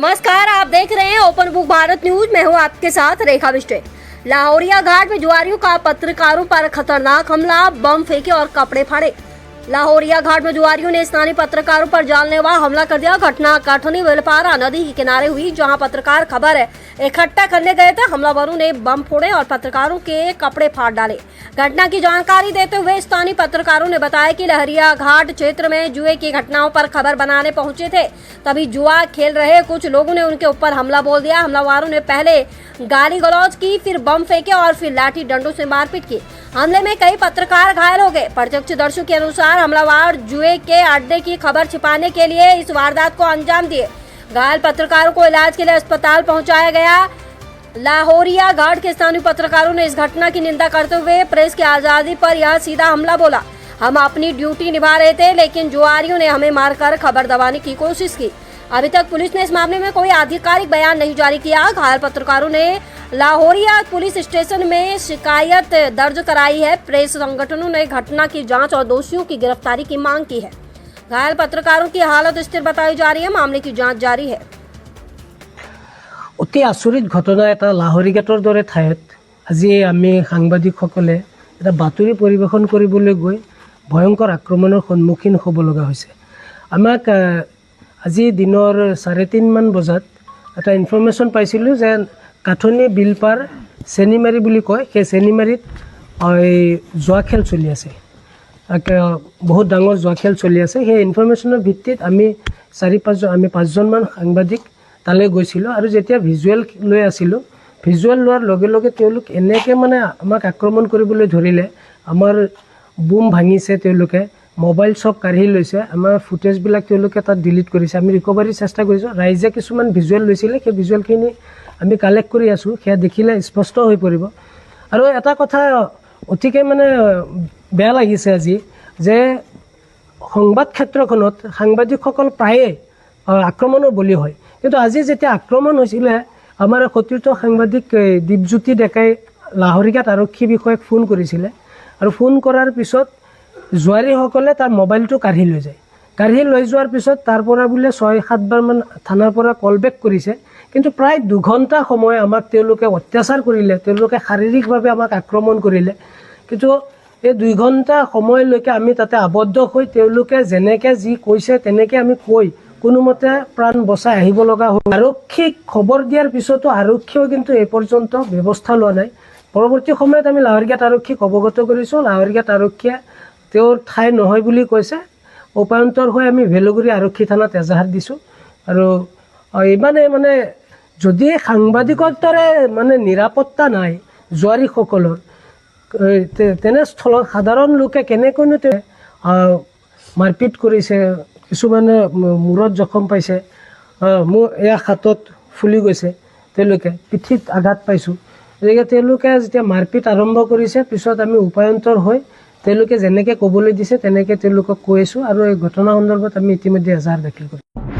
नमस्कार, आप देख रहे हैं ओपन बुक भारत न्यूज। मैं हूं आपके साथ रेखा बिष्टे। लाहौरिया घाट में जुआरियों का पत्रकारों पर खतरनाक हमला, बम फेंके और कपड़े फाड़े। लाहौरिया घाट में जुआरियों ने स्थानीय पत्रकारों पर जानलेवा हमला कर दिया। घटना कठनी वेलपारा नदी के किनारे हुई, जहां पत्रकार खबर इकट्ठा करने गए थे। हमलावरों ने बम फोड़े और पत्रकारों के कपड़े फाड़ डाले। घटना की जानकारी देते हुए स्थानीय पत्रकारों ने बताया कि लहरिया घाट क्षेत्र में जुए की घटनाओं पर खबर बनाने पहुंचे थे, तभी जुआ खेल रहे कुछ लोगों ने उनके ऊपर हमला बोल दिया। हमलावरों ने पहले गाली गलौज की, फिर बम फेंके और फिर लाठी डंडों से मारपीट की। हमले में कई पत्रकार घायल हो गए। प्रत्यक्षदर्शियों के अनुसार हमलावर जुए के अड्डे की खबर छिपाने के लिए इस वारदात को अंजाम दिए। घायल पत्रकारों को इलाज के लिए अस्पताल पहुंचाया गया। लाहौरिया घाट के स्थानीय पत्रकारों ने इस घटना की निंदा करते हुए प्रेस की आजादी पर यह सीधा हमला बोला। हम अपनी ड्यूटी निभा रहे थे, लेकिन जुआरियों ने हमें मारकर खबर दबाने की कोशिश की। अभी तक पुलिस ने इस मामले में कोई आधिकारिक बयान नहीं जारी किया। घायल पत्रकारों ने लाहौरिया पुलिस स्टेशन में शिकायत दर्ज कराई है। प्रेस संगठनों ने घटना की जांच और दोषियों की गिरफ्तारी की मांग की है। घायल पत्रकारों की हालत स्थिर बताई जा रही है। मामले की जांच जारी है। অতি আচৰিত ঘটনা এটা লাহৰীঘাটৰ দৰে ঠাইত আজি আমি সাংবাদিকসকলে এটা বাতৰি পৰিৱেশন কৰিবলৈ গৈ ভয়ংকৰ আক্ৰমণৰ সন্মুখীন হ'ব লগা হৈছে। আমাক আজি দিনৰ 3:30 মান বজাত এটা ইনফৰমেশ্যন পাইছিলোঁ যে কাঠনি বিলপাৰ চেনিমাৰী বুলি কয়, সেই চেনিমাৰীত জুৱা খেল চলি আছে, বহুত ডাঙৰ জুৱা খেল চলি আছে। সেই ইনফৰমেশ্যনৰ ভিত্তিত আমি 5জনমান সাংবাদিক তালৈ গৈছিলোঁ আৰু যেতিয়া ভিজুৱেল লৈ আছিলোঁ, ভিজুৱেল লোৱাৰ লগে লগে তেওঁলোক এনেকৈ আমাক আক্ৰমণ কৰিবলৈ ধৰিলে। আমাৰ বুম ভাঙিছে, তেওঁলোকে মোবাইল চব কাঢ়ি লৈছে, আমাৰ ফুটেজবিলাক তেওঁলোকে তাত ডিলিট কৰিছে। আমি ৰিকভাৰীৰ চেষ্টা কৰিছোঁ। ৰাইজে কিছুমান ভিজুৱেল লৈছিলে, সেই ভিজুৱেলখিনি আমি কালেক্ট কৰি আছোঁ। সেয়া দেখিলে স্পষ্ট হৈ পৰিব। আৰু এটা কথা অতিকে বেয়া লাগিছে আজি, যে সংবাদ ক্ষেত্ৰখনত সাংবাদিকসকল প্ৰায়ে আক্ৰমণৰ বলি হয়। কিন্তু আজি যেতিয়া আক্ৰমণ হৈছিলে, আমাৰ সতীৰ্থ সাংবাদিক দীপজ্যোতি ডেকাই লাহৰীঘাট আৰক্ষী বিষয়াক ফোন কৰিছিলে, আৰু ফোন কৰাৰ পিছত জুৱাৰীসকলে তাৰ মোবাইলটো কাঢ়ি লৈ যায়। কাঢ়ি লৈ যোৱাৰ পিছত তাৰ পৰা বোলে 6-7 বাৰমান থানাৰ পৰা কল বেক কৰিছে। কিন্তু প্ৰায় 2 ঘণ্টা সময় আমাক তেওঁলোকে অত্যাচাৰ কৰিলে, তেওঁলোকে শাৰীৰিকভাৱে আমাক আক্ৰমণ কৰিলে। কিন্তু এই 2 ঘণ্টা সময়লৈকে আমি তাতে আবদ্ধ হৈ তেওঁলোকে যেনেকৈ যি কৈছে তেনেকৈ আমি কৈ কোনোমতে প্ৰাণ বচাই আহিব লগা হ'ল। আৰক্ষীক খবৰ দিয়াৰ পিছতো আৰক্ষীয়েও কিন্তু এই পৰ্যন্ত ব্যৱস্থা লোৱা নাই। পৰৱৰ্তী সময়ত আমি লাহৰীঘাট আৰক্ষীক অৱগত কৰিছোঁ। লাহৰীঘাট আৰক্ষীয়ে তেওঁৰ ঠাই নহয় বুলি কৈছে। উপায়ন্তৰ হৈ আমি ভেলুগুৰি আৰক্ষী থানাত এজাহাৰ দিছোঁ। আৰু ইমানে যদি সাংবাদিকতাৰে নিৰাপত্তা নাই জুৱাৰীসকলৰ, তেনেস্থলত সাধাৰণ লোকে কেনেকৈনো মাৰপিট কৰিছে, কিছুমানে মূৰত জখম পাইছে, মোৰ এয়া হাতত ফুলি গৈছে, তেওঁলোকে পিঠিত আঘাত পাইছোঁ। গতিকে তেওঁলোকে যেতিয়া মাৰপিট আৰম্ভ কৰিছে, পিছত আমি উপায়ন্তৰ হৈ তেওঁলোকে যেনেকৈ ক'বলৈ দিছে তেনেকৈ তেওঁলোকক কৈ আছোঁ। আৰু এই ঘটনা সন্দৰ্ভত আমি ইতিমধ্যে এজাহাৰ দাখিল কৰিছোঁ।